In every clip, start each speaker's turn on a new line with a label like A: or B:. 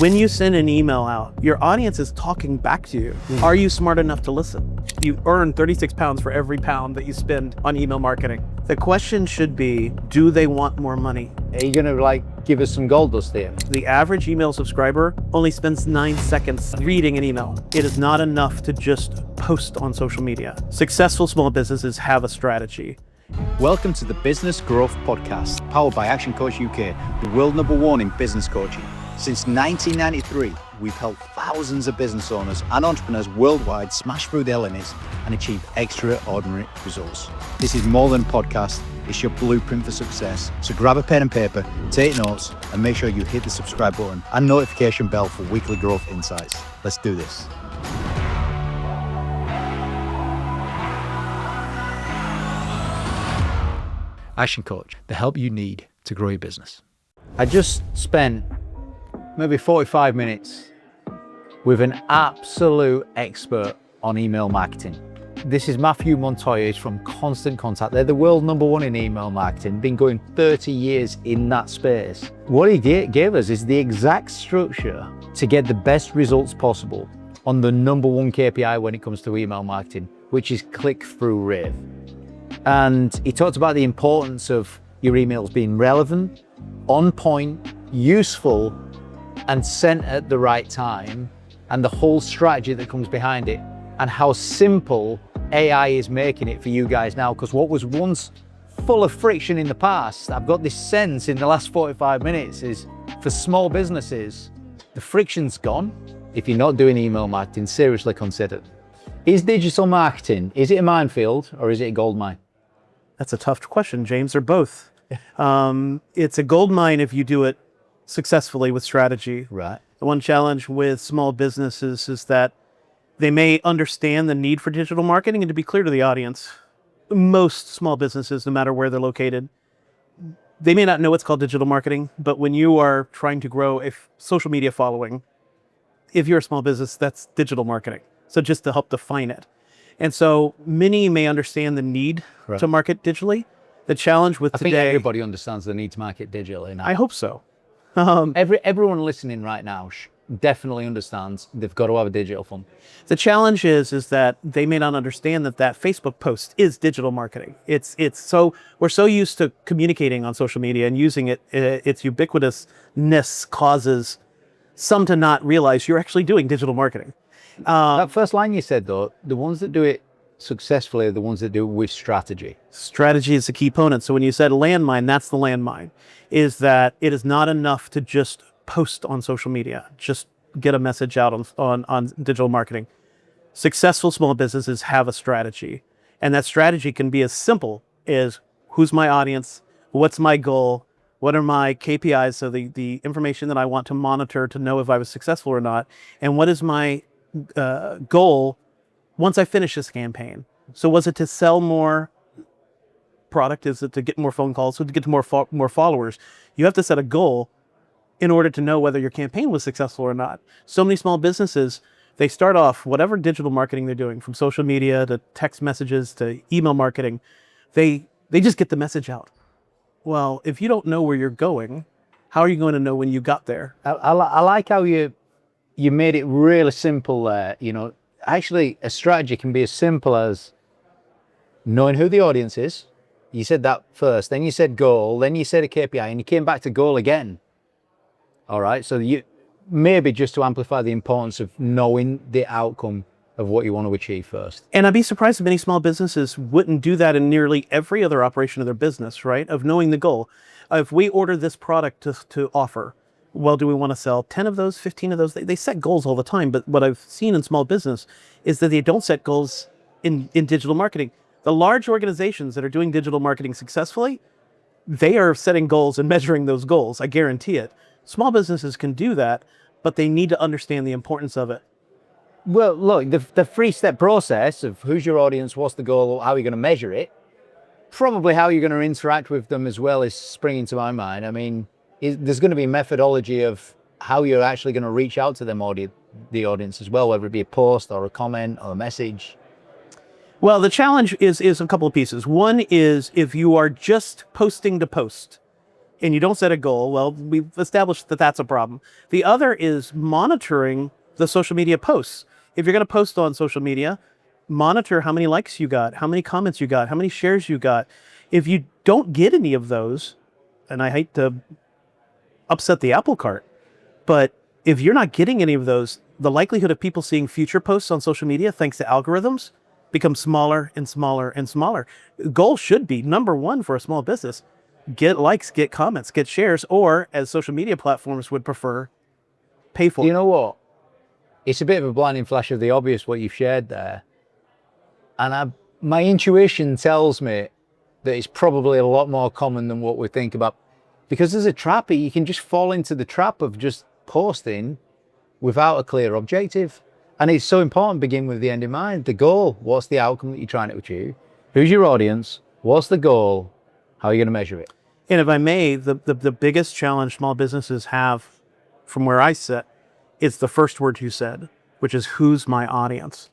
A: When you send an email out, your audience is talking back to you. Are you smart enough to listen? You earn 36 pounds for every pound that you spend on email marketing. The question should be, do they want more money?
B: Are you gonna give us some gold dust here?
A: The average email subscriber only spends 9 seconds reading an email. It is not enough to just post on social media. Successful small businesses have a strategy.
C: Welcome to the Business Growth Podcast, powered by ActionCOACH UK, the world #1 in business coaching. Since 1993, we've helped thousands of business owners and entrepreneurs worldwide smash through their limits and achieve extraordinary results. This is more than a podcast, it's your blueprint for success. So grab a pen and paper, take notes, and make sure you hit the subscribe button and notification bell for weekly growth insights. Let's do this. ActionCOACH, the help you need to grow your business.
B: I just spent maybe 45 minutes with an absolute expert on email marketing. This is Matthew Montoya. He's from Constant Contact. They're the world #1 in email marketing, been going 30 years in that space. What he gave us is the exact structure to get the best results possible on the #1 KPI when it comes to email marketing, which is click-through rate. And he talked about the importance of your emails being relevant, on point, useful, and sent at the right time, and the whole strategy that comes behind it, and how simple AI is making it for you guys now. Because what was once full of friction in the past, I've got this sense in the last 45 minutes, is for small businesses, the friction's gone. If you're not doing email marketing, seriously consider. Is digital marketing, is it a minefield or is it a gold mine?
A: That's a tough question, James, or both. It's a gold mine if you do it successfully with strategy.
B: Right.
A: The one challenge with small businesses is that they may understand the need for digital marketing, and to be clear to the audience, most small businesses, no matter where they're located, they may not know what's called digital marketing, but when you are trying to grow a social media following, if you're a small business, that's digital marketing. So just to help define it. And so many may understand the need to market digitally. The challenge with
B: I
A: today...
B: think everybody understands the need to market digitally now.
A: I hope so.
B: Everyone listening right now definitely understands they've got to have a digital fund.
A: The challenge is that they may not understand that Facebook post is digital marketing. We're so used to communicating on social media and using it. Its ubiquitousness causes some to not realize you're actually doing digital marketing.
B: That first line you said, though, the ones that do it successfully are the ones that do it with strategy. Strategy
A: is the key component. So when you said landmine, that's the landmine, is that it is not enough to just post on social media, just get a message out on digital marketing. Successful small businesses have a strategy, and that strategy can be as simple as who's my audience, what's my goal, what are my KPIs, so the information that I want to monitor to know if I was successful or not, and what is my goal once I finish this campaign. So was it to sell more product? Is it to get more phone calls? So to get to more followers? You have to set a goal in order to know whether your campaign was successful or not. So many small businesses, they start off whatever digital marketing they're doing, from social media to text messages to email marketing, they just get the message out. Well, if you don't know where you're going, how are you going to know when you got there?
B: I like how you made it really simple there. Actually, a strategy can be as simple as knowing who the audience is. You said that first, then you said goal, then you said a KPI, and you came back to goal again. All right, so you maybe just to amplify the importance of knowing the outcome of what you want to achieve first.
A: And I'd be surprised if many small businesses wouldn't do that in nearly every other operation of their business, right? Of knowing the goal. If we order this product to offer, well, do we want to sell 10 of those, 15 of those? They set goals all the time, but what I've seen in small business is that they don't set goals in digital marketing. The large organizations that are doing digital marketing successfully, they are setting goals and measuring those goals. I guarantee it. Small businesses can do that, but they need to understand the importance of it.
B: Well, look, the 3-step process of who's your audience, what's the goal, how are you going to measure it, probably how you're going to interact with them as well is springing to my mind. I mean, there's going to be a methodology of how you're actually going to reach out to them, the audience as well, whether it be a post or a comment or a message.
A: Well, the challenge is a couple of pieces. One is if you are just posting to post, and you don't set a goal, well, we've established that that's a problem. The other is monitoring the social media posts. If you're going to post on social media, monitor how many likes you got, how many comments you got, how many shares you got. If you don't get any of those, and I hate to upset the apple cart, but if you're not getting any of those, the likelihood of people seeing future posts on social media, thanks to algorithms, becomes smaller and smaller and smaller. Goal should be, number one for a small business, get likes, get comments, get shares, or as social media platforms would prefer, pay for it.
B: You know what? It's a bit of a blinding flash of the obvious what you've shared there. And my intuition tells me that it's probably a lot more common than what we think about. Because as a trapper, you can just fall into the trap of just posting without a clear objective. And it's so important to begin with the end in mind. The goal, what's the outcome that you're trying to achieve? Who's your audience? What's the goal? How are you going to measure it?
A: And if I may, the biggest challenge small businesses have from where I sit is the first word you said, which is who's my audience?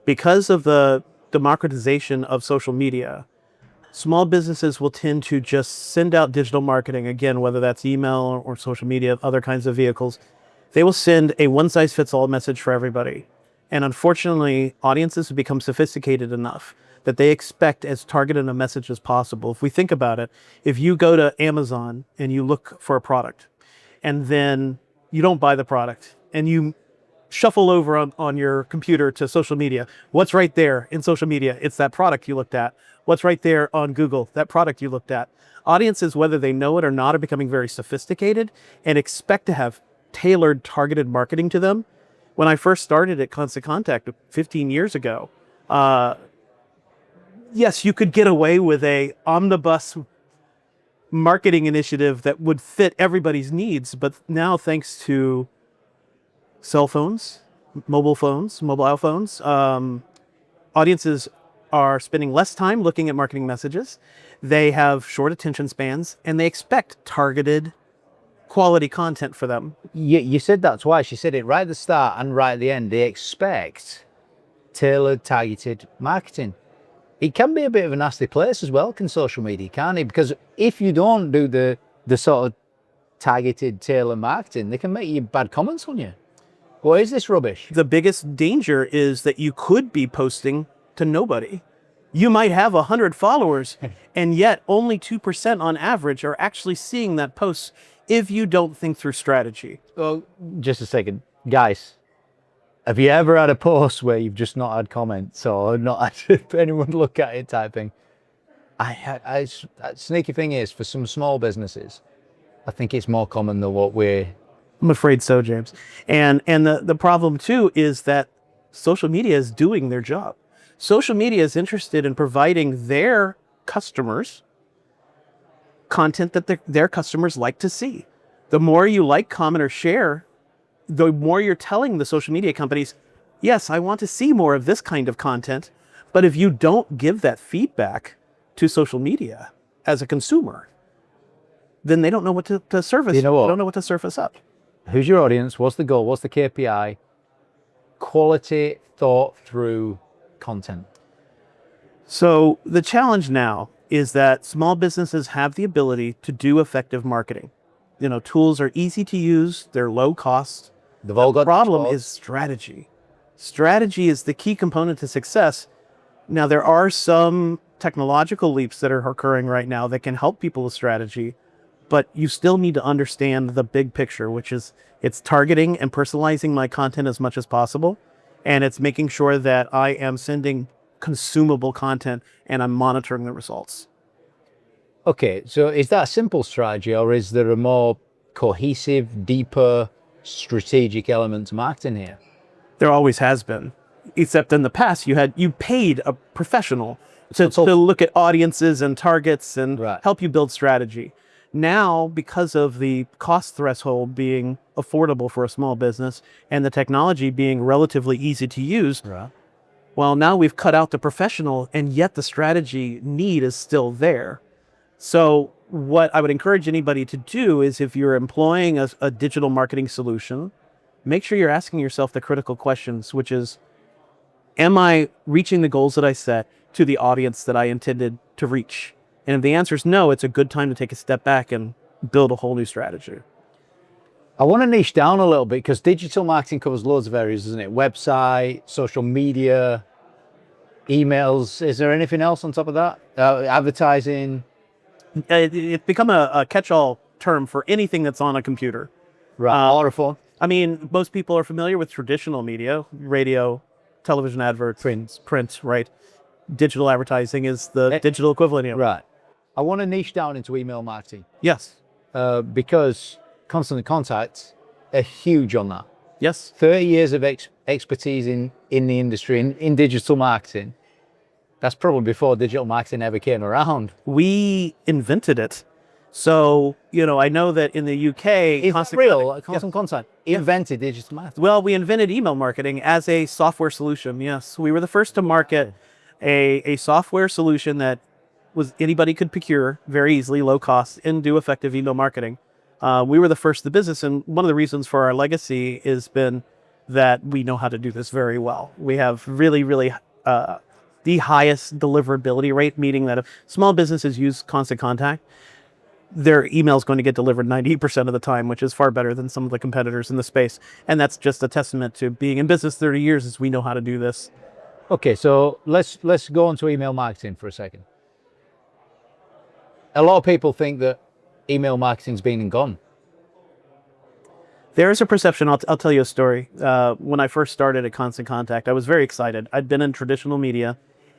A: Because of the democratization of social media, small businesses will tend to just send out digital marketing, again, whether that's email or social media, other kinds of vehicles. They will send a one-size-fits-all message for everybody. And unfortunately, audiences have become sophisticated enough that they expect as targeted a message as possible. If we think about it, if you go to Amazon and you look for a product, and then you don't buy the product, and you shuffle over on your computer to social media, what's right there in social media? It's that product you looked at. What's right there on Google? That product you looked at. Audiences, whether they know it or not, are becoming very sophisticated and expect to have tailored, targeted marketing to them. When I first started at Constant Contact 15 years ago, yes, you could get away with a omnibus marketing initiative that would fit everybody's needs. But now, thanks to cell phones, mobile phones, audiences are spending less time looking at marketing messages. They have short attention spans, and they expect targeted quality content for them.
B: You said that twice. You said it right at the start and right at the end. They expect tailored, targeted marketing. It can be a bit of a nasty place as well, can social media, can't it? Because if you don't do the sort of targeted, tailored marketing, they can make you bad comments on you. What is this rubbish?
A: The biggest danger is that you could be posting to nobody. You might have 100 followers, and yet only 2% on average are actually seeing that post if you don't think through strategy.
B: Well, just a second. Guys, have you ever had a post where you've just not had comments or not had anyone look at it type thing? Sneaky thing is, for some small businesses, I think it's more common than what
A: I'm afraid so, James. And the problem too is that social media is doing their job. Social media is interested in providing their customers content that their customers like to see. The more you like, comment, or share, the more you're telling the social media companies, yes, I want to see more of this kind of content. But if you don't give that feedback to social media as a consumer, then they don't know what to surface.
B: You know what?
A: They don't know what to surface up.
B: Who's your audience? What's the goal? What's the KPI? Quality, thought through content.
A: So the challenge now is that small businesses have the ability to do effective marketing. You know, tools are easy to use, they're low cost.
B: They've all got
A: the problem
B: dashboards.
A: is strategy. Strategy is the key component to success. Now, there are some technological leaps that are occurring right now that can help people with strategy, but you still need to understand the big picture, which is it's targeting and personalizing my content as much as possible. And it's making sure that I am sending consumable content and I'm monitoring the results.
B: Okay, so is that a simple strategy, or is there a more cohesive, deeper, strategic element to marketing here?
A: There always has been, except in the past you paid a professional to look at audiences and targets and help you build strategy. Now, because of the cost threshold being affordable for a small business and the technology being relatively easy to use, well, now we've cut out the professional, and yet the strategy need is still there. So what I would encourage anybody to do is, if you're employing a digital marketing solution, make sure you're asking yourself the critical questions, which is, am I reaching the goals that I set to the audience that I intended to reach? And if the answer is no, it's a good time to take a step back and build a whole new strategy.
B: I want to niche down a little bit because digital marketing covers loads of areas, doesn't it? Website, social media, emails. Is there anything else on top of that? Advertising?
A: It's become a catch-all term for anything that's on a computer.
B: Right, or a phone?
A: I mean, most people are familiar with traditional media, radio, television adverts, print, right? Digital advertising is the digital equivalent.
B: Right. I want to niche down into email marketing
A: Yes.
B: because constant contact are huge on that.
A: Yes.
B: 30 years of expertise in the industry, in digital marketing. That's probably before digital marketing ever came around.
A: We invented it. So, I know that in the UK,
B: It's real, constant contact invented digital marketing.
A: Well, we invented email marketing as a software solution. Yes, we were the first to market a software solution that anybody could procure very easily, low cost, and do effective email marketing. We were the first in the business, and one of the reasons for our legacy has been that we know how to do this very well. We have really, really the highest deliverability rate, meaning that if small businesses use Constant Contact, their email is going to get delivered 90% of the time, which is far better than some of the competitors in the space. And that's just a testament to being in business 30 years is we know how to do this.
B: Okay, so let's go on to email marketing for a second. A lot of people think that email marketing's been and gone.
A: There is a perception. I'll tell you a story. When I first started at Constant Contact, I was very excited. I'd been in traditional media,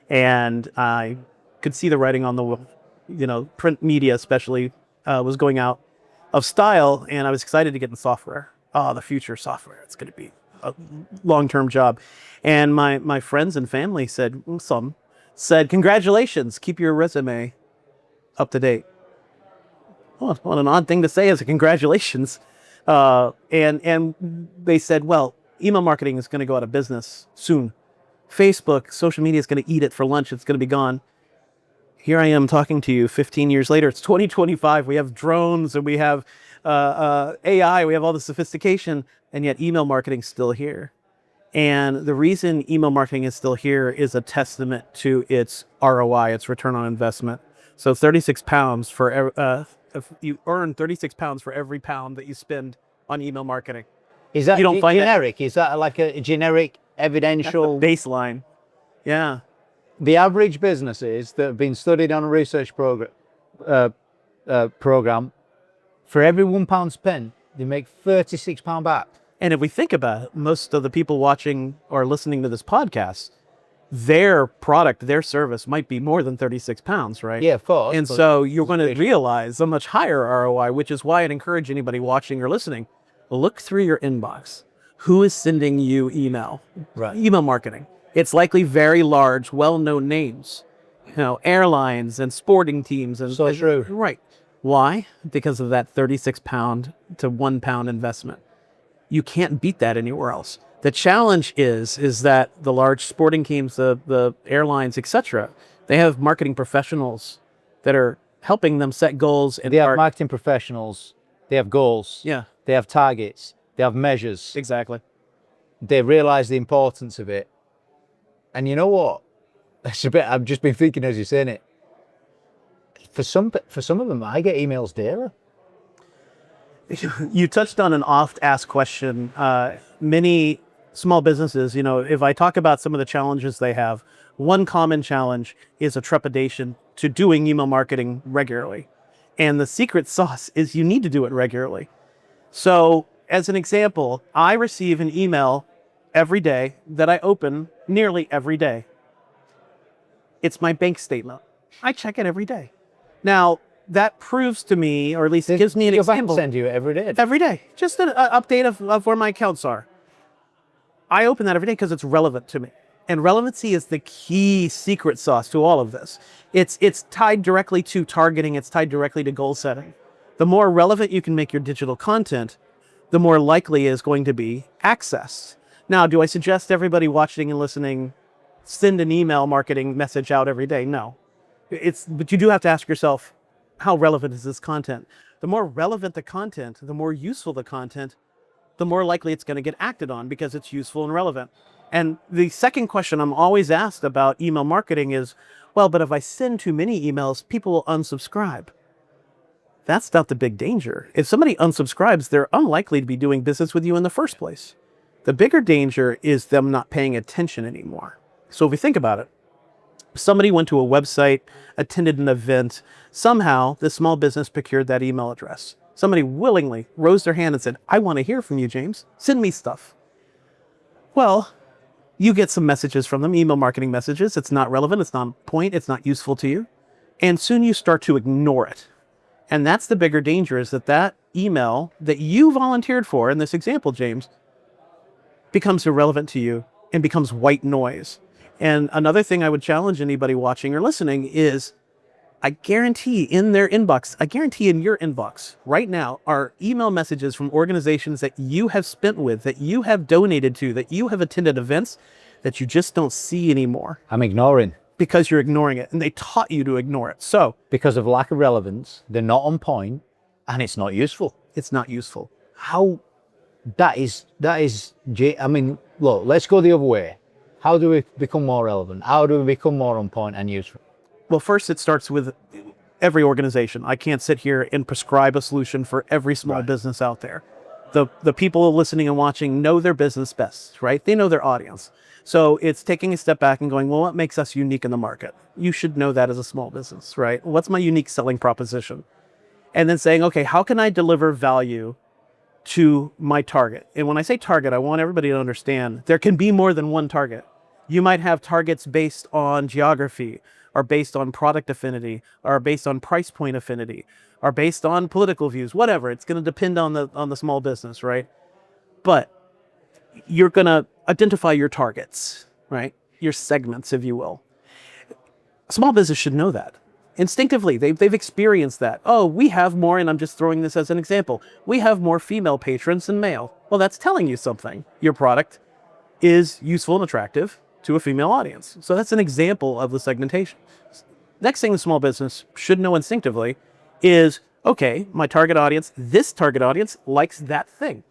A: and I could see the writing on the wall. Print media especially was going out of style, and I was excited to get in software. Oh, the future software. It's going to be a long-term job. And my friends and family said, congratulations, keep your resume up to date. Well, what an odd thing to say as a congratulations. And they said, well, email marketing is going to go out of business soon. Facebook, social media is going to eat it for lunch. It's going to be gone. Here I am talking to you 15 years later. It's 2025. We have drones and we have AI. We have all the sophistication, and yet email marketing is still here. And the reason email marketing is still here is a testament to its ROI, its return on investment. So 36 pounds if you earn 36 pounds for every pound that you spend on email marketing.
B: Is that
A: you don't find
B: generic? Is that like a generic evidential
A: baseline? Yeah.
B: The average businesses that have been studied on a research program, for every £1 spent, they make £36 back.
A: And if we think about it, most of the people watching or listening to this podcast, their product, their service might be more than 36 pounds, right?
B: Yeah, of course.
A: And so you're going to realize a much higher ROI, which is why I'd encourage anybody watching or listening, look through your inbox. Who is sending you email?
B: Right.
A: Email marketing. It's likely very large, well-known names, airlines and sporting teams. And
B: so true.
A: Right. Why? Because of that 36 pound to £1 investment. You can't beat that anywhere else. The challenge is that the large sporting teams, the airlines, etc., they have marketing professionals that are helping them set goals. And
B: they have marketing professionals. They have goals.
A: Yeah.
B: They have targets. They have measures.
A: Exactly.
B: They realize the importance of it. And you know what? That's a bit. I've just been thinking as you're saying it. For some of them, I get emails daily.
A: You touched on an oft-asked question. Many small businesses, if I talk about some of the challenges they have, one common challenge is a trepidation to doing email marketing regularly. And the secret sauce is you need to do it regularly. So as an example, I receive an email every day that I open nearly every day. It's my bank statement. I check it every day. Now, that proves to me, or at least it gives me an example.
B: Send you every day.
A: Every day. Just an update of where my accounts are. I open that every day because it's relevant to me. And relevancy is the key secret sauce to all of this. It's tied directly to targeting. It's tied directly to goal setting. The more relevant you can make your digital content, the more likely it is going to be accessed. Now, do I suggest everybody watching and listening send an email marketing message out every day? No. But you do have to ask yourself, how relevant is this content? The more relevant the content, the more useful the content, the more likely it's going to get acted on because it's useful and relevant. And the second question I'm always asked about email marketing is, well, but if I send too many emails, people will unsubscribe. That's not the big danger. If somebody unsubscribes, they're unlikely to be doing business with you in the first place. The bigger danger is them not paying attention anymore. So if we think about it, somebody went to a website, attended an event, somehow this small business procured that email address. Somebody willingly rose their hand and said, I want to hear from you, James. Send me stuff. Well, you get some messages from them, email marketing messages. It's not relevant. It's not on point. It's not useful to you. And soon you start to ignore it. And that's the bigger danger, is that email that you volunteered for in this example, James, becomes irrelevant to you and becomes white noise. And another thing I would challenge anybody watching or listening is, I guarantee in their inbox, I guarantee in your inbox right now are email messages from organizations that you have spent with, that you have donated to, that you have attended events that you just don't see anymore.
B: I'm ignoring.
A: Because you're ignoring it, and they taught you to ignore it. So
B: Because of lack of relevance, they're not on point, and it's not useful.
A: it's not useful.
B: How, I mean, look, let's go the other way. How do we become more relevant? How do we become more on point and useful?
A: Well, first it starts with every organization. I can't sit here and prescribe a solution for every small business out there. The people listening and watching know their business best, right? They know their audience. So it's taking a step back and going, well, what makes us unique in the market? You should know that as a small business, right? What's my unique selling proposition? And then saying, okay, how can I deliver value to my target? And when I say target, I want everybody to understand there can be more than one target. You might have targets based on geography, or based on product affinity, or based on price point affinity, or based on political views, whatever. It's going to depend on the small business, right? But you're going to identify your targets, right? Your segments, if you will. A small business should know that. Instinctively, they've experienced that. Oh, we have more, and I'm just throwing this as an example, we have more female patrons than male. Well, that's telling you something. Your product is useful and attractive to a female audience. So that's an example of the segmentation. Next thing the small business should know instinctively is, okay, my target audience, this target audience likes that thing.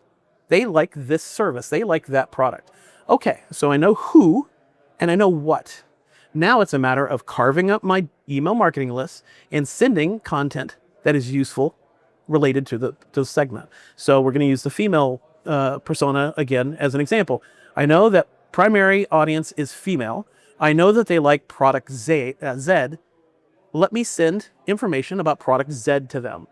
A: They like this service. They like that product. Okay, so I know who and I know what. Now it's a matter of carving up my email marketing list and sending content that is useful related to the segment. So we're going to use the female persona again as an example. I know that primary audience is female. I know that they like product Z. Let me send information about product Z to them.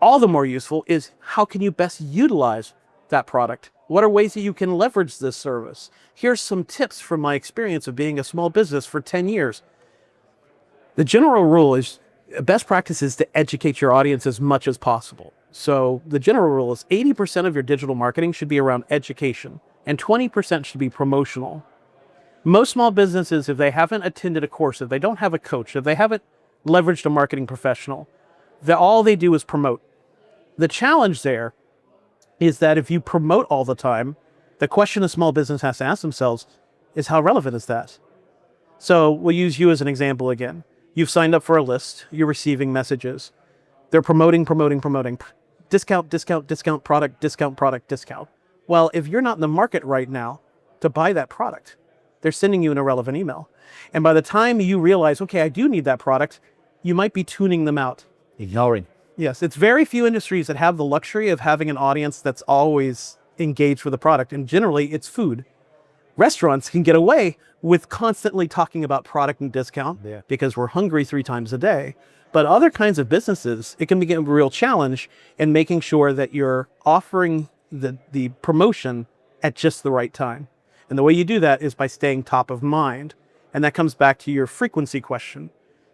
A: All the more useful is, how can you best utilize that product? What are ways that you can leverage this service? Here's some tips from my experience of being a small business for 10 years. The general rule is, best practice is to educate your audience as much as possible. So the general rule is 80% of your digital marketing should be around education, and 20% should be promotional. Most small businesses, if they haven't attended a course, if they don't have a coach, if they haven't leveraged a marketing professional, all they do is promote. The challenge there is that if you promote all the time, the question a small business has to ask themselves is, how relevant is that? So we'll use you as an example again. You've signed up for a list. You're receiving messages. They're promoting. Discount, product, discount. Well, if you're not in the market right now to buy that product, they're sending you an irrelevant email. And by the time you realize, okay, I do need that product, you might be tuning them out.
B: Ignoring.
A: Yes, it's very few industries that have the luxury of having an audience that's always engaged with the product. And generally, it's food. Restaurants can get away with constantly talking about product and discount because we're hungry 3 times a day. But other kinds of businesses, it can become a real challenge in making sure that you're offering the promotion at just the right time. And the way you do that is by staying top of mind. And that comes back to your frequency question,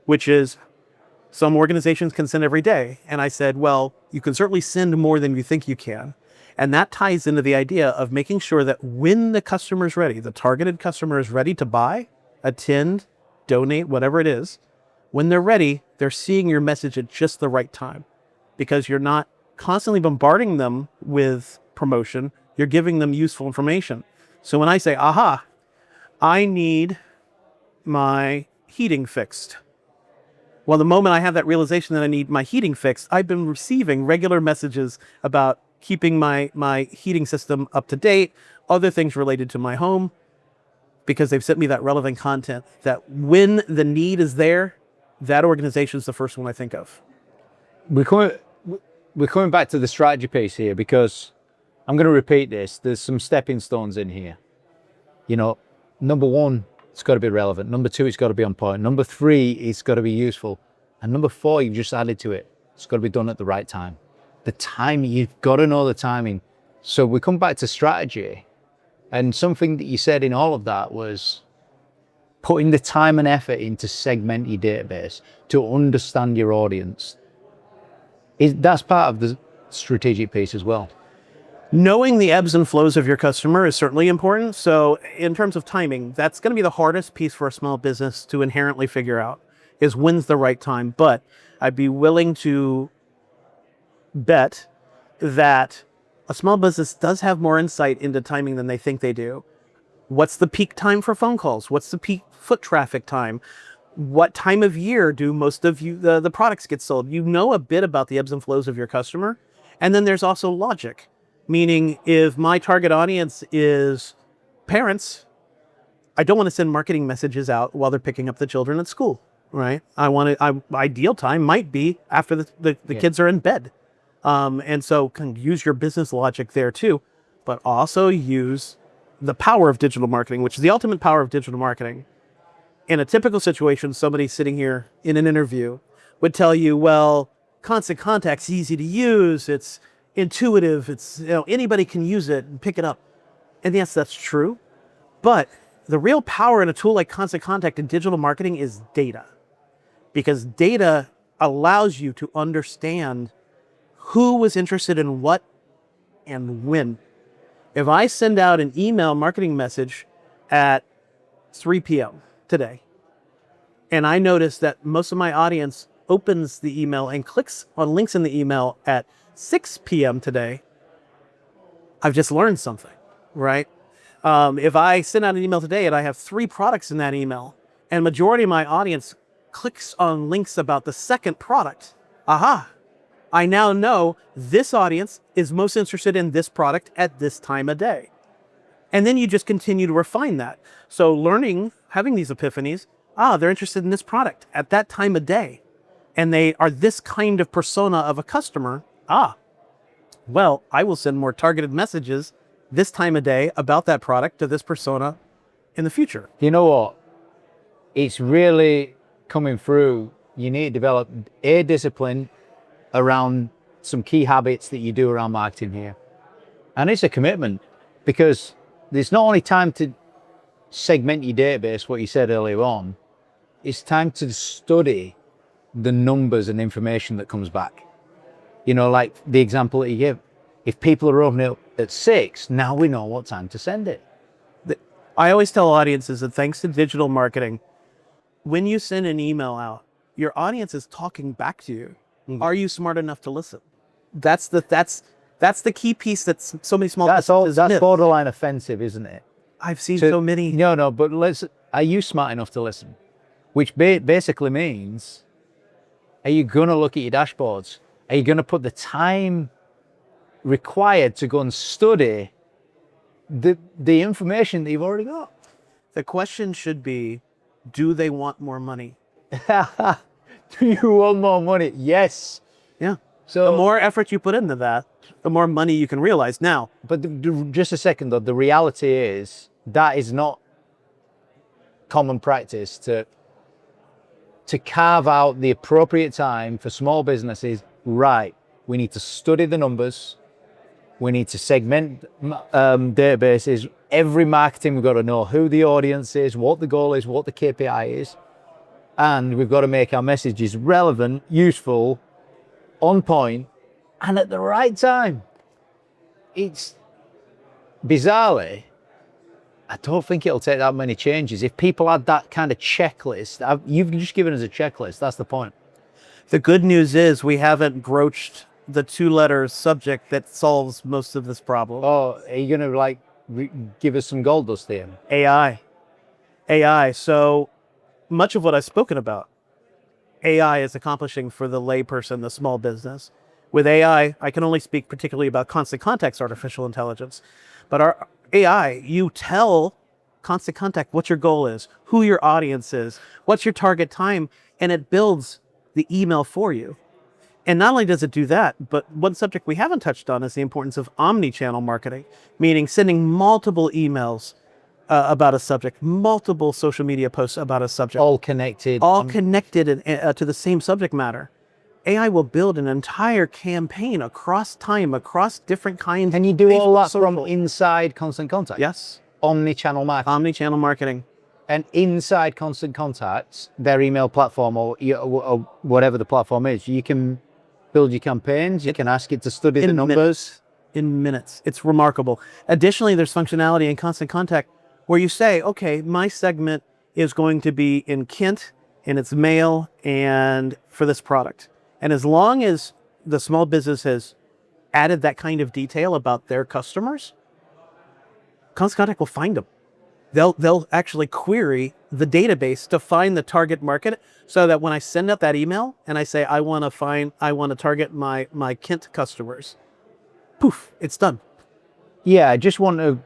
A: which is, some organizations can send every day. And I said, well, you can certainly send more than you think you can. And that ties into the idea of making sure that when the customer is ready, the targeted customer is ready to buy, attend, donate, whatever it is, when they're ready, they're seeing your message at just the right time, because you're not constantly bombarding them with promotion. You're giving them useful information. So when I say, aha, I need my heating fixed. Well, the moment I have that realization that I need my heating fixed, I've been receiving regular messages about keeping my heating system up to date, other things related to my home, because they've sent me that relevant content that when the need is there, that organization is the first one I think of.
B: we're coming back to the strategy piece here, because I'm going to repeat this. There's some stepping stones in here. You know, number one, it's got to be relevant. Number two, it's got to be on point. Number three, it's got to be useful. And number four, you've just added to it. It's got to be done at the right time. The timing, you've got to know the timing. So we come back to strategy, and something that you said in all of that was putting the time and effort into segment your database to understand your audience. That's part of the strategic piece as well.
A: Knowing the ebbs and flows of your customer is certainly important. So in terms of timing, that's going to be the hardest piece for a small business to inherently figure out, is when's the right time. But I'd be willing to bet that a small business does have more insight into timing than they think they do. What's the peak time for phone calls? What's the peak foot traffic time? What time of year do most of the products get sold? You know a bit about the ebbs and flows of your customer. And then there's also logic, meaning if my target audience is parents, I don't want to send marketing messages out while they're picking up the children at school, right? Ideal time might be after the kids are in bed. And so can use your business logic there too, but also use the power of digital marketing, which is the ultimate power of digital marketing. In a typical situation, somebody sitting here in an interview would tell you, well, Constant Contact's easy to use. It's intuitive. It's, anybody can use it and pick it up. And yes, that's true. But the real power in a tool like Constant Contact in digital marketing is data, because data allows you to understand who was interested in what and when. If I send out an email marketing message at 3 p.m. today, and I notice that most of my audience opens the email and clicks on links in the email at 6 p.m. today, I've just learned something, right? If I send out an email today and I have 3 products in that email, and majority of my audience clicks on links about the second product, aha, I now know this audience is most interested in this product at this time of day. And then you just continue to refine that. So learning, having these epiphanies, they're interested in this product at that time of day. And they are this kind of persona of a customer. Well, I will send more targeted messages this time of day about that product to this persona in the future.
B: You know what? It's really coming through. You need to develop a discipline around some key habits that you do around marketing here. And it's a commitment, because there's not only time to segment your database, what you said earlier on, it's time to study the numbers and information that comes back. Like the example that you give. If people are opening up at 6, now we know what time to send it.
A: I always tell audiences that thanks to digital marketing, when you send an email out, your audience is talking back to you. Mm-hmm. Are you smart enough to listen? That's the key piece that so many small businesses
B: That's
A: miss.
B: borderline offensive, isn't it?
A: I've seen so many.
B: No, but are you smart enough to listen? Which basically means, are you going to look at your dashboards? Are you going to put the time required to go and study the information that you've already got?
A: The question should be, do they want more money?
B: Do you want more money? Yes.
A: Yeah.
B: So
A: the more effort you put into that, the more money you can realize. Now,
B: but just a second though, the reality is that is not common practice to carve out the appropriate time for small businesses. Right. We need to study the numbers. We need to segment databases. Every marketing, we've got to know who the audience is, what the goal is, what the KPI is. And we've got to make our messages relevant, useful, on point, and at the right time. It's bizarrely, I don't think it'll take that many changes. If people had that kind of checklist, you've just given us a checklist, that's the point.
A: The good news is we haven't broached the 2-letter subject that solves most of this problem.
B: Oh, are you going to give us some gold dust here?
A: AI. So much of what I've spoken about, AI is accomplishing for the layperson, the small business. With AI, I can only speak particularly about Constant Contact's artificial intelligence. But our AI, you tell Constant Contact what your goal is, who your audience is, what's your target time, and it builds the email for you. And not only does it do that, but one subject we haven't touched on is the importance of omnichannel marketing, meaning sending multiple emails about a subject, multiple social media posts about a subject,
B: All connected.
A: all connected to the same subject matter. AI will build an entire campaign across time, across different kinds.
B: Can you do all that from
A: social.
B: inside Constant Contact?
A: Yes.
B: Omnichannel marketing.
A: Omnichannel marketing.
B: And inside Constant Contacts, their email platform or whatever the platform is, you can build your campaigns. You can ask it to study the numbers.
A: In minutes. It's remarkable. Additionally, there's functionality in Constant Contact where you say, okay, my segment is going to be in Kent and it's male and for this product. And as long as the small business has added that kind of detail about their customers, Constant Contact will find them. They'll actually query the database to find the target market, so that when I send out that email and I say I want to target my Kent customers, poof, it's done.
B: Yeah, I just want to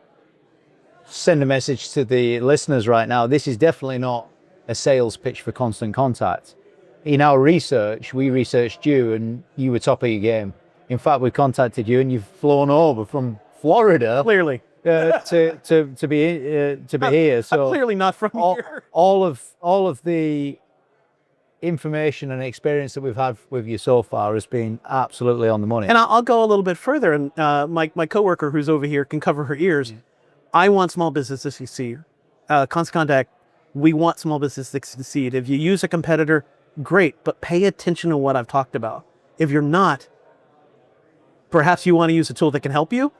B: send a message to the listeners right now. This is definitely not a sales pitch for Constant Contact. In our research, we researched you and you were top of your game. In fact, we contacted you and you've flown over from Florida.
A: Clearly.
B: To be here. So
A: clearly not from here.
B: All of the information and experience that we've had with you so far has been absolutely on the money.
A: And I'll go a little bit further. And my coworker who's over here can cover her ears. I want small businesses to succeed. Constant Contact, we want small businesses to succeed. If you use a competitor, great, but pay attention to what I've talked about. If you're not, perhaps you want to use a tool that can help you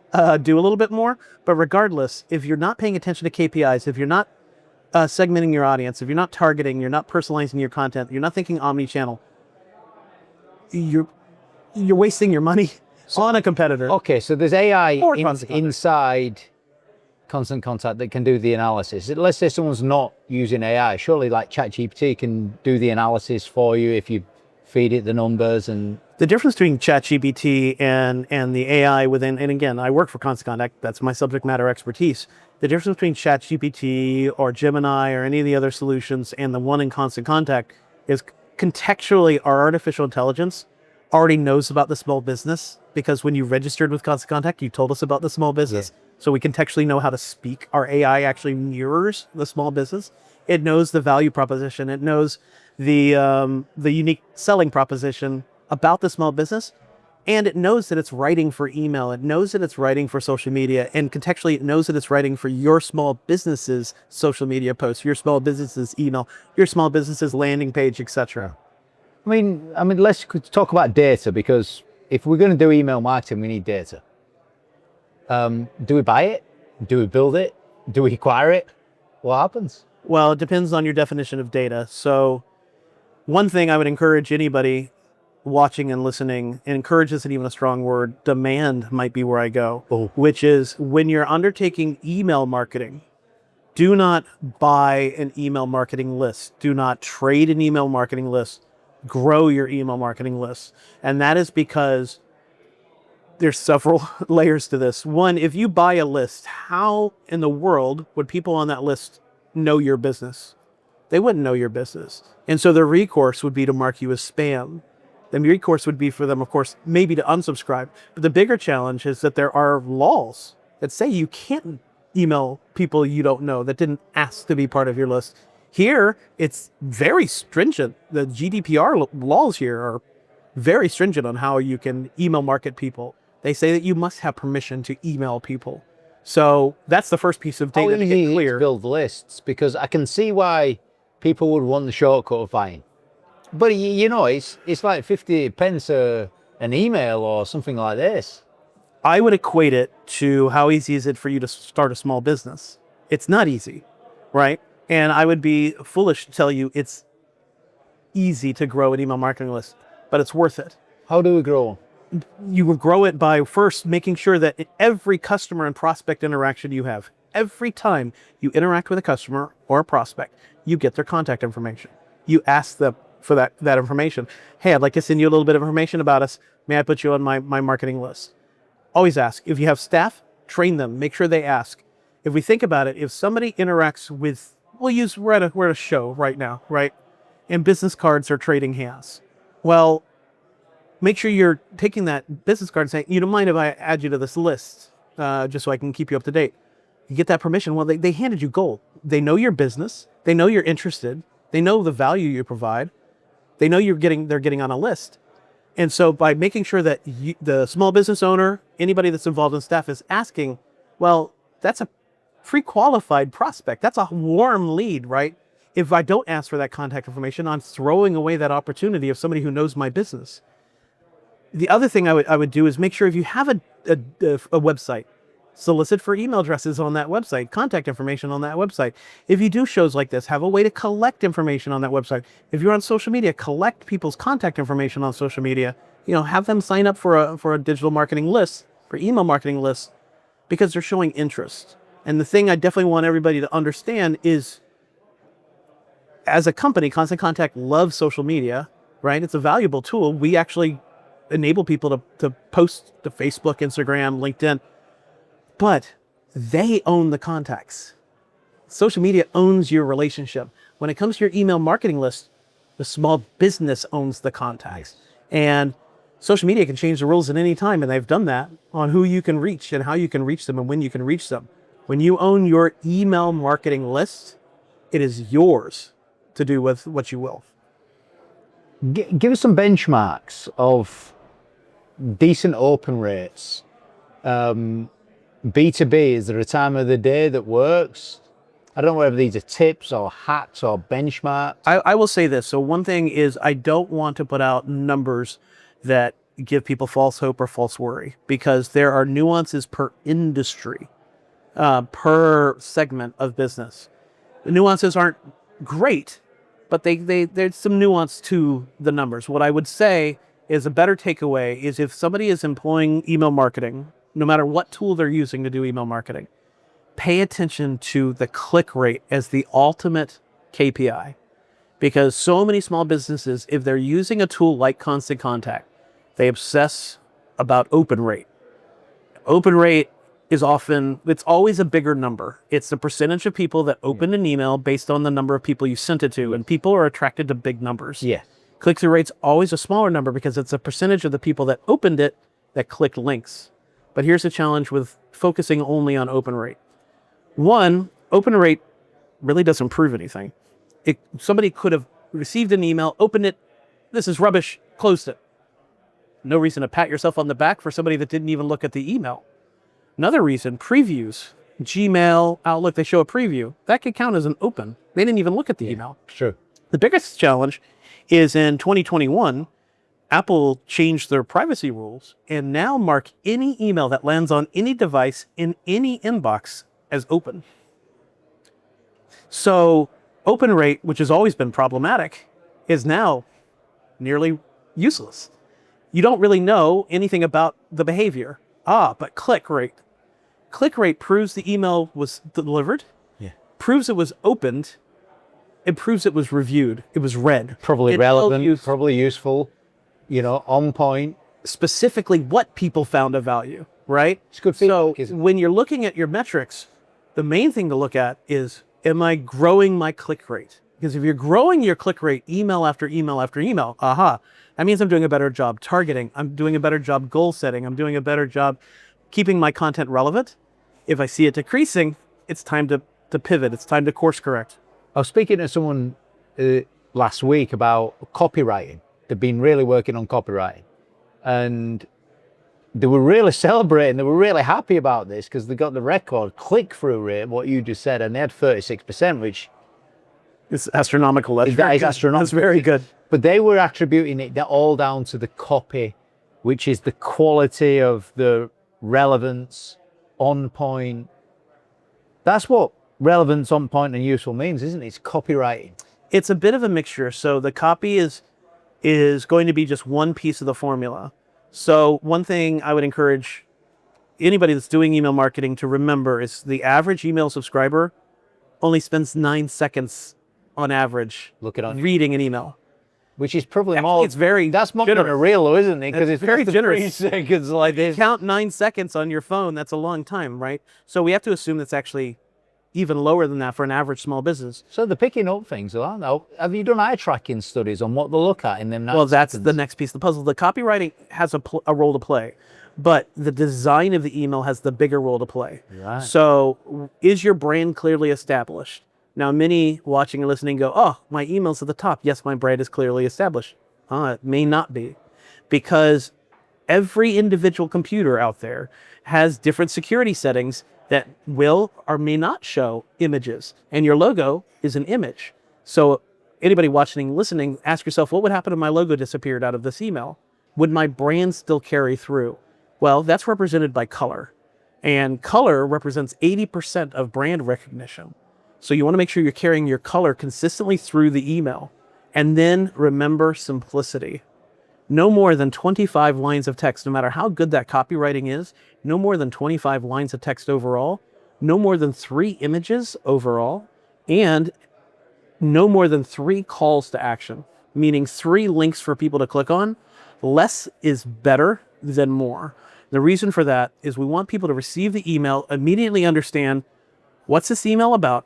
A: do a little bit more. But regardless, if you're not paying attention to KPIs, if you're not segmenting your audience, if you're not targeting, you're not personalizing your content, you're not thinking omni-channel, you're wasting your money on a competitor.
B: Okay, so there's AI inside Constant Contact that can do the analysis. Let's say someone's not using AI. Surely like ChatGPT can do the analysis for you if you feed it the numbers. And
A: the difference between ChatGPT and the AI within, and again, I work for Constant Contact, that's my subject matter expertise. The difference between ChatGPT or Gemini or any of the other solutions and the one in Constant Contact is contextually our artificial intelligence already knows about the small business, because when you registered with Constant Contact, you told us about the small business. Yeah. So we contextually know how to speak. Our AI actually mirrors the small business. It knows the value proposition. It knows the unique selling proposition about the small business, and it knows that it's writing for email. It knows that it's writing for social media, and contextually it knows that it's writing for your small business's social media posts, your small business's email, your small business's landing page, etc.
B: I mean, let's talk about data, because if we're going to do email marketing, we need data. Do we buy it? Do we build it? Do we acquire it? What happens?
A: Well, it depends on your definition of data. So one thing I would encourage anybody watching and listening, and encourage isn't even a strong word, demand might be where I go, which is when you're undertaking email marketing, do not buy an email marketing list. Do not trade an email marketing list. Grow your email marketing list. And that is because there's several layers to this. One, if you buy a list, how in the world would people on that list know your business? They wouldn't know your business. And so their recourse would be to mark you as spam. The recourse would be for them, of course, maybe to unsubscribe. But the bigger challenge is that there are laws that say you can't email people you don't know that didn't ask to be part of your list. Here, it's very stringent. The GDPR laws here are very stringent on how you can email market people. They say that you must have permission to email people. So that's the first piece of data to get clear.
B: To build lists, because I can see why people would want the shortcut of buying. But you know, it's like 50 pence an email or something like this.
A: I would equate it to how easy is it for you to start a small business? It's not easy, right? And I would be foolish to tell you it's easy to grow an email marketing list, but it's worth it.
B: How do we grow?
A: You would grow it by first making sure that every customer and prospect interaction you have, every time you interact with a customer or a prospect, you get their contact information. You ask them for that information. Hey, I'd like to send you a little bit of information about us. May I put you on my marketing list? Always ask. If you have staff, train them. Make sure they ask. If we think about it, if somebody interacts with, we're at a show right now, right? And business cards are trading hands. Well, make sure you're taking that business card and saying, you don't mind if I add you to this list, just so I can keep you up to date. You get that permission. Well, they handed you gold. They know your business. They know you're interested. They know the value you provide. They know they're getting on a list. And so by making sure that the small business owner, anybody that's involved in staff is asking, well, that's a pre-qualified prospect. That's a warm lead, right? If I don't ask for that contact information, I'm throwing away that opportunity of somebody who knows my business. The other thing I would do is make sure if you have a website, solicit for email addresses on that website, contact information on that website. If you do shows like this, have a way to collect information on that website. If you're on social media, collect people's contact information on social media. Have them sign up for a digital marketing list, for email marketing lists, because they're showing interest. And the thing I definitely want everybody to understand is, as a company, Constant Contact loves social media, right? It's a valuable tool. We actually enable people to post to Facebook, Instagram, LinkedIn, but they own the contacts. Social media owns your relationship. When it comes to your email marketing list, the small business owns the contacts. And social media can change the rules at any time, and they've done that on who you can reach and how you can reach them and when you can reach them. When you own your email marketing list, it is yours to do with what you will.
B: Give us some benchmarks of decent open rates. B2B, is there a time of the day that works? I don't know whether these are tips or hacks or benchmarks.
A: I will say this. So one thing is, I don't want to put out numbers that give people false hope or false worry, because there are nuances per industry, per segment of business. The nuances aren't great, but there's some nuance to the numbers. What I would say is a better takeaway is, if somebody is employing email marketing, no matter what tool they're using to do email marketing, pay attention to the click rate as the ultimate KPI. Because so many small businesses, if they're using a tool like Constant Contact, they obsess about open rate. Open rate is it's always a bigger number. It's the percentage of people that open an email based on the number of people you sent it to, and people are attracted to big numbers.
B: Yeah.
A: Click-through rate's always a smaller number because it's a percentage of the people that opened it that clicked links. But here's the challenge with focusing only on open rate. One, open rate really doesn't prove anything. Somebody could have received an email, opened it, this is rubbish, closed it. No reason to pat yourself on the back for somebody that didn't even look at the email. Another reason, previews. Gmail, Outlook, they show a preview. That could count as an open. They didn't even look at the email.
B: Sure.
A: The biggest challenge is in 2021, Apple changed their privacy rules and now mark any email that lands on any device in any inbox as open. So open rate, which has always been problematic, is now nearly useless. You don't really know anything about the behavior. But click rate. Click rate proves the email was delivered, proves it was opened, it proves it was reviewed, it was read.
B: Probably relevant, probably useful, on point.
A: Specifically what people found of value, right?
B: It's good feedback.
A: So when you're looking at your metrics, the main thing to look at is, am I growing my click rate? Because if you're growing your click rate email after email after email, that means I'm doing a better job targeting. I'm doing a better job goal setting. I'm doing a better job keeping my content relevant. If I see it decreasing, it's time to pivot. It's time to course correct.
B: I was speaking to someone last week about copywriting. They've been really working on copywriting. And they were really celebrating. They were really happy about this because they got the record click-through rate, what you just said, and they had 36%, which...
A: It's astronomical.
B: That is astronomical.
A: That's very good.
B: But they were attributing it all down to the copy, which is the quality of the relevance, on point. That's what relevance, on point, and useful means, isn't it? It's copywriting.
A: It's a bit of a mixture. So the copy is going to be just one piece of the formula. So one thing I would encourage anybody that's doing email marketing to remember is the average email subscriber only spends 9 seconds on average reading an email.
B: Which is probably
A: Actually,
B: more.
A: it's very
B: That's more
A: generous.
B: than a reel, though, isn't it? Because it's
A: very generous.
B: 3 seconds like this.
A: Count 9 seconds on your phone. That's a long time, right? So we have to assume that's actually even lower than that for an average small business.
B: So they're picking up things, aren't they? Have you done eye tracking studies on what they look at in them?
A: Well, that's the next piece of the puzzle. The copywriting has a role to play, but the design of the email has the bigger role to play.
B: Right.
A: So is your brand clearly established? Now, many watching and listening go, oh, my email's at the top. Yes, my brand is clearly established. It may not be, because every individual computer out there has different security settings that will or may not show images, and your logo is an image. So anybody watching and listening, ask yourself, what would happen if my logo disappeared out of this email? Would my brand still carry through? Well, that's represented by color, and color represents 80% of brand recognition. So you want to make sure you're carrying your color consistently through the email. And then remember simplicity. No more than 25 lines of text, no matter how good that copywriting is, no more than 25 lines of text overall, no more than 3 images overall, and no more than 3 calls to action, meaning 3 links for people to click on. Less is better than more. The reason for that is we want people to receive the email, immediately understand, what's this email about?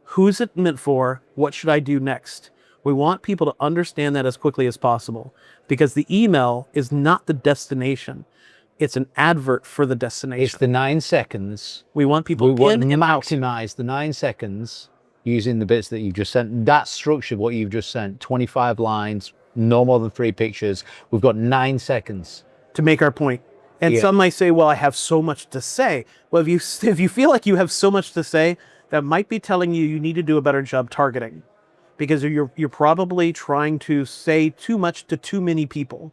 A: Who's it meant for? What should I do next? We want people to understand that as quickly as possible, because the email is not the destination. It's an advert for the destination.
B: It's the 9 seconds.
A: We want people
B: We want
A: in
B: to
A: and out.
B: maximize the 9 seconds using the bits that you've just sent. That structure, what you've just sent, 25 lines, no more than 3 pictures. We've got 9 seconds.
A: To make our point. And some might say, well, I have so much to say. Well, if you feel like you have so much to say, that might be telling you need to do a better job targeting, because you're probably trying to say too much to too many people.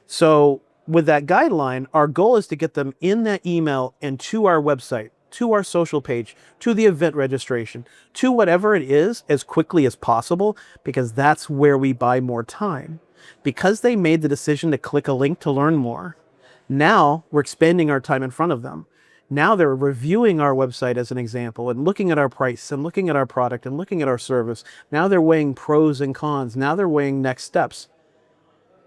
A: So with that guideline, our goal is to get them in that email and to our website, to our social page, to the event registration, to whatever it is, as quickly as possible, because that's where we buy more time. Because they made the decision to click a link to learn more, now we're expending our time in front of them. Now they're reviewing our website as an example and looking at our price and looking at our product and looking at our service. Now they're weighing pros and cons. Now they're weighing next steps.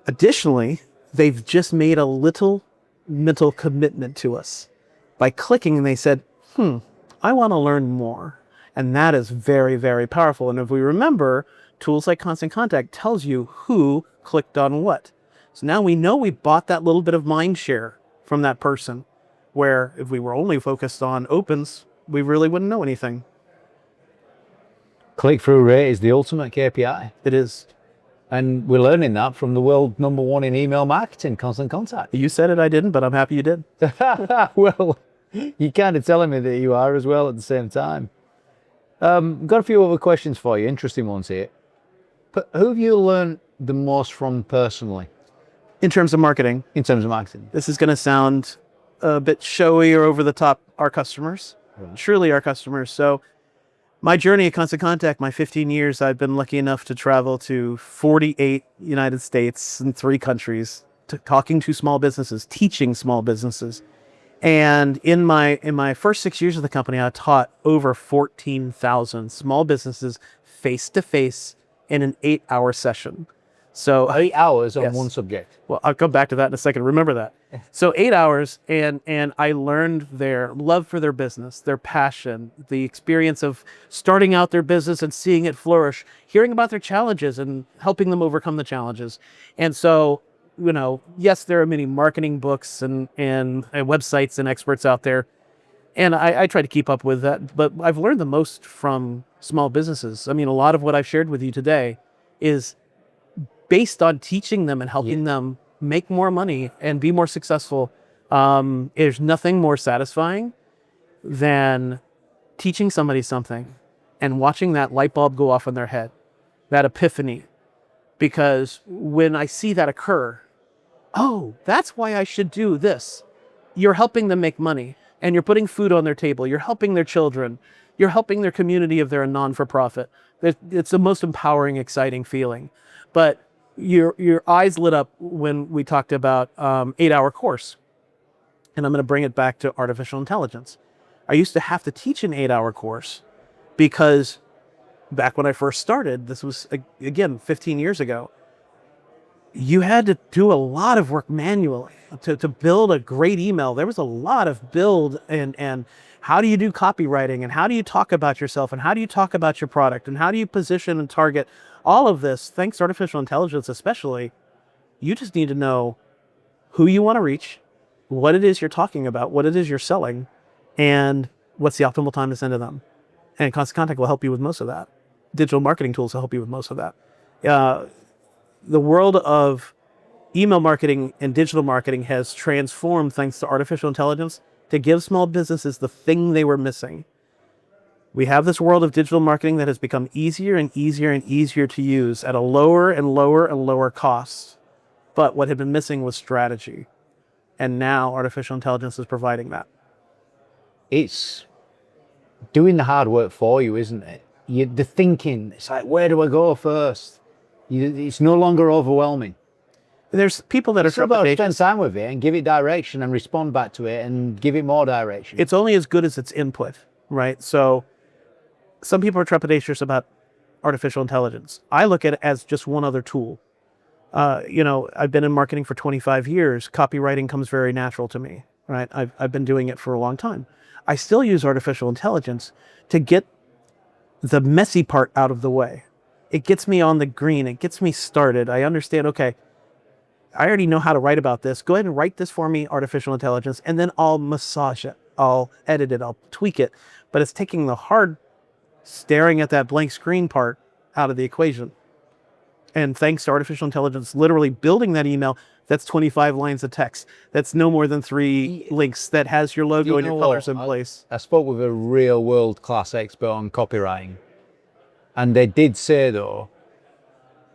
A: Additionally, they've just made a little mental commitment to us. By clicking, and they said, I want to learn more. And that is very, very powerful. And if we remember, tools like Constant Contact tells you who clicked on what. So now we know we bought that little bit of mind share from that person, where if we were only focused on opens, we really wouldn't know anything.
B: Click-through rate is the ultimate KPI.
A: It is.
B: And we're learning that from the world #1 in email marketing, Constant Contact.
A: You said it, I didn't, but I'm happy you did.
B: Well, you're kind of telling me that you are as well at the same time. Got a few other questions for you, interesting ones here. But who have you learned the most from personally
A: In terms of marketing,
B: in terms of marketing?
A: this is going to sound a bit showy or over the top. Our customers, surely our customers. So my journey at Constant Contact, my 15 years, I've been lucky enough to travel to 48 United States and 3 countries, talking to small businesses, teaching small businesses. And in my first 6 years of the company, I taught over 14,000 small businesses face to face in an 8-hour session. So
B: 8 hours on
A: Yes.
B: one subject.
A: Well, I'll come back to that in a second. Remember that. So 8 hours, and I learned their love for their business, their passion, the experience of starting out their business and seeing it flourish, hearing about their challenges and helping them overcome the challenges. And so, yes, there are many marketing books and websites and experts out there, and I try to keep up with that. But I've learned the most from small businesses. I mean, a lot of what I've shared with you today is based on teaching them and helping them make more money and be more successful. There's nothing more satisfying than teaching somebody something and watching that light bulb go off in their head, that epiphany. Because when I see that occur, oh, that's why I should do this. You're helping them make money, and you're putting food on their table. You're helping their children. You're helping their community if they're a non-for-profit. It's the most empowering, exciting feeling. But your eyes lit up when we talked about 8-hour course. And I'm going to bring it back to artificial intelligence. I used to have to teach an 8-hour course because back when I first started, this was, again, 15 years ago, you had to do a lot of work manually to build a great email. There was a lot of build and how do you do copywriting, and how do you talk about yourself, and how do you talk about your product, and how do you position and target all of this, thanks to artificial intelligence especially. You just need to know who you want to reach, what it is you're talking about, what it is you're selling, and what's the optimal time to send to them. And Constant Contact will help you with most of that. Digital marketing tools will help you with most of that. The world of email marketing and digital marketing has transformed thanks to artificial intelligence to give small businesses the thing they were missing. We have this world of digital marketing that has become easier and easier and easier to use at a lower and lower and lower cost. But what had been missing was strategy. And now artificial intelligence is providing that.
B: It's doing the hard work for you, isn't it? The thinking, it's like, where do I go first? It's no longer overwhelming.
A: There's people that are
B: It's about spend time with it and give it direction and respond back to it and give it more direction.
A: It's only as good as its input, right? So some people are trepidatious about artificial intelligence. I look at it as just one other tool. I've been in marketing for 25 years. Copywriting comes very natural to me, right? I've been doing it for a long time. I still use artificial intelligence to get the messy part out of the way. It gets me on the green. It gets me started. I understand, okay, I already know how to write about this. Go ahead and write this for me, artificial intelligence, and then I'll massage it. I'll edit it. I'll tweak it. But it's taking the hard staring at that blank screen part out of the equation. And thanks to artificial intelligence, literally building that email, that's 25 lines of text. That's no more than 3 links. That has your logo and your colors in place.
B: I spoke with a real world-class expert on copywriting. And they did say, though,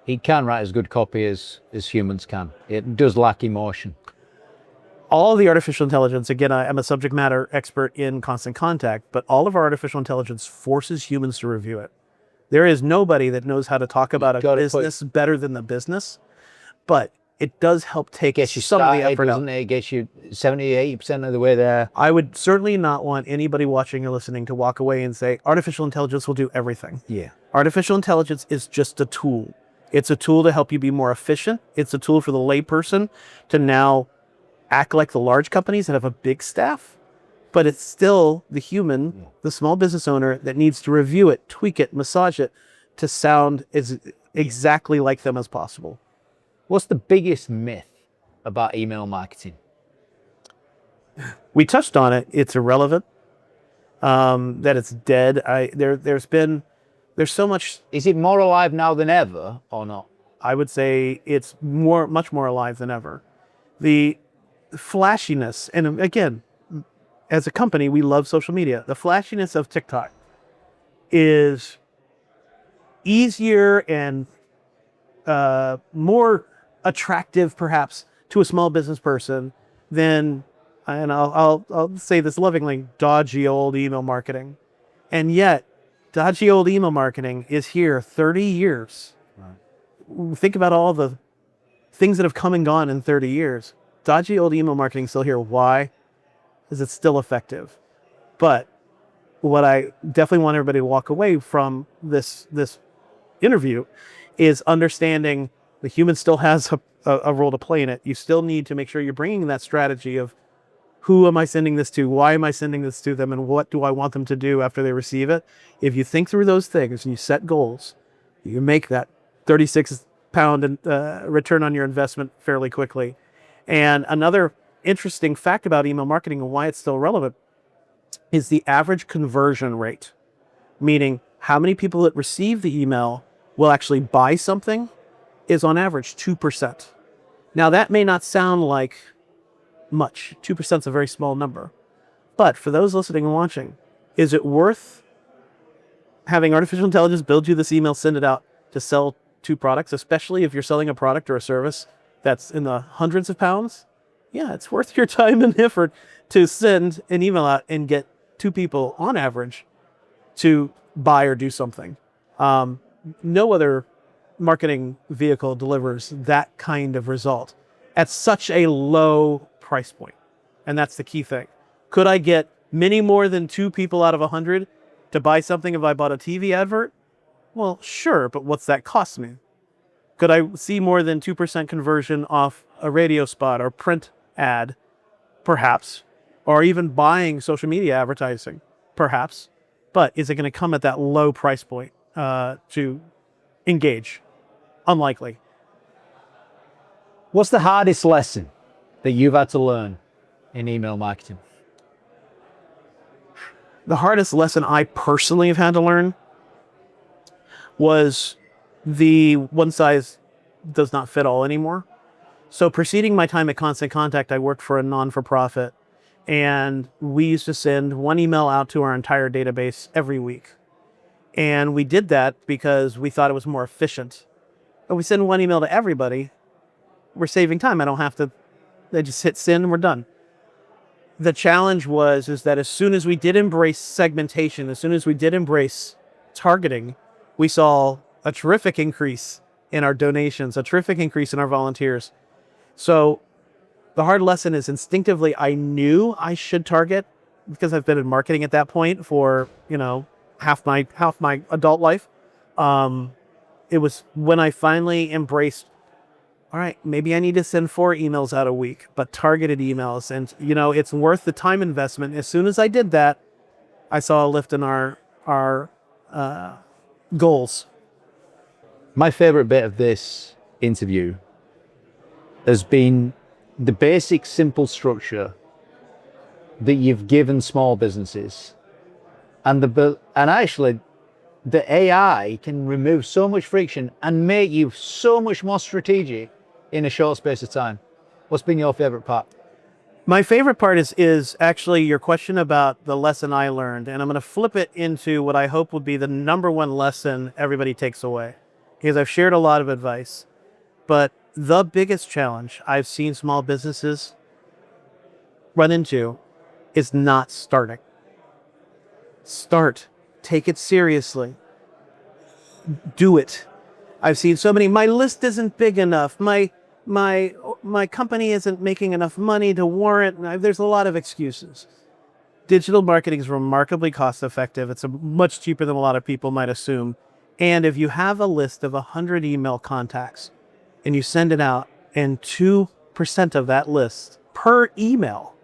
B: it can write as good copy as humans can. It does lack emotion.
A: All the artificial intelligence, again, I'm a subject matter expert in Constant Contact, but all of our artificial intelligence forces humans to review it. There is nobody that knows how to talk about a business better than the business, but it does help take some of the effort out.
B: It gets you 70, 80% of the way there.
A: I would certainly not want anybody watching or listening to walk away and say, artificial intelligence will do everything.
B: Yeah.
A: Artificial intelligence is just a tool. It's a tool to help you be more efficient. It's a tool for the layperson to now act like the large companies that have a big staff. But it's still the human, the small business owner, that needs to review it, tweak it, massage it to sound as exactly like them as possible.
B: What's the biggest myth about email marketing?
A: We touched on it. It's irrelevant. That it's dead. There's so much.
B: Is it more alive now than ever or not?
A: I would say it's much more alive than ever. The flashiness, and again, as a company, we love social media. The flashiness of TikTok is easier and more attractive, perhaps, to a small business person than, and I'll say this lovingly, dodgy old email marketing. And yet, dodgy old email marketing is here 30 years. Right. Think about all the things that have come and gone in 30 years. Dodgy old email marketing is still here. Why? Because it's still effective. But what I definitely want everybody to walk away from this interview is understanding the human still has a role to play in it. You still need to make sure you're bringing that strategy of who am I sending this to? Why am I sending this to them? And what do I want them to do after they receive it? If you think through those things and you set goals, you make that 36-pound return on your investment fairly quickly. And another interesting fact about email marketing and why it's still relevant is the average conversion rate, meaning how many people that receive the email will actually buy something, is on average 2%. Now that may not sound like much. 2% is a very small number. But for those listening and watching, is it worth having artificial intelligence build you this email, send it out to sell 2 products, especially if you're selling a product or a service that's in the hundreds of pounds? Yeah, it's worth your time and effort to send an email out and get 2 people on average to buy or do something. No other marketing vehicle delivers that kind of result at such a low price point. And that's the key thing. Could I get many more than 2 people out of 100 to buy something if I bought a TV advert? Well, sure, but what's that cost me? Could I see more than 2% conversion off a radio spot or print ad? Perhaps. or even buying social media advertising, perhaps. But is it going to come at that low price point to engage? Unlikely.
B: What's the hardest lesson that you've had to learn in email marketing?
A: The hardest lesson I personally have had to learn was the one size does not fit all anymore. So preceding my time at Constant Contact, I worked for a non-for-profit, and we used to send one email out to our entire database every week. And we did that because we thought it was more efficient. But we send one email to everybody, we're saving time. I don't have to, they just hit send and we're done. The challenge is that as soon as we did embrace segmentation, as soon as we did embrace targeting, we saw a terrific increase in our donations, a terrific increase in our volunteers. So the hard lesson is instinctively I knew I should target because I've been in marketing at that point for, half my adult life. It was when I finally embraced, all right, maybe I need to send 4 emails out a week, but targeted emails. And, it's worth the time investment. As soon as I did that, I saw a lift in our goals.
B: My favorite bit of this interview has been the basic, simple structure that you've given small businesses, and actually the AI can remove so much friction and make you so much more strategic in a short space of time. What's been your favorite part?
A: My favorite part is actually your question about the lesson I learned, and I'm going to flip it into what I hope would be the number one lesson everybody takes away, because I've shared a lot of advice, but the biggest challenge I've seen small businesses run into is not starting. Start. Take it seriously. Do it. I've seen so many, my list isn't big enough. My company isn't making enough money to warrant. There's a lot of excuses. Digital marketing is remarkably cost effective. It's much cheaper than a lot of people might assume. And if you have a list of 100 email contacts and you send it out and 2% of that list per email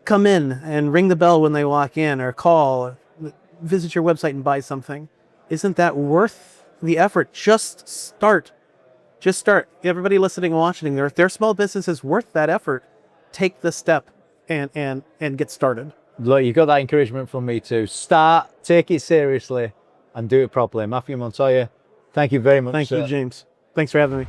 A: come in and ring the bell when they walk in or call, or visit your website and buy something, isn't that worth the effort? Just start. Just start. Everybody listening and watching, if their small business is worth that effort, take the step and get started.
B: Look, you got that encouragement from me too. Start, take it seriously, and do it properly. Matthew Montoya, thank you very much.
A: Thank you, James. Thanks for having me.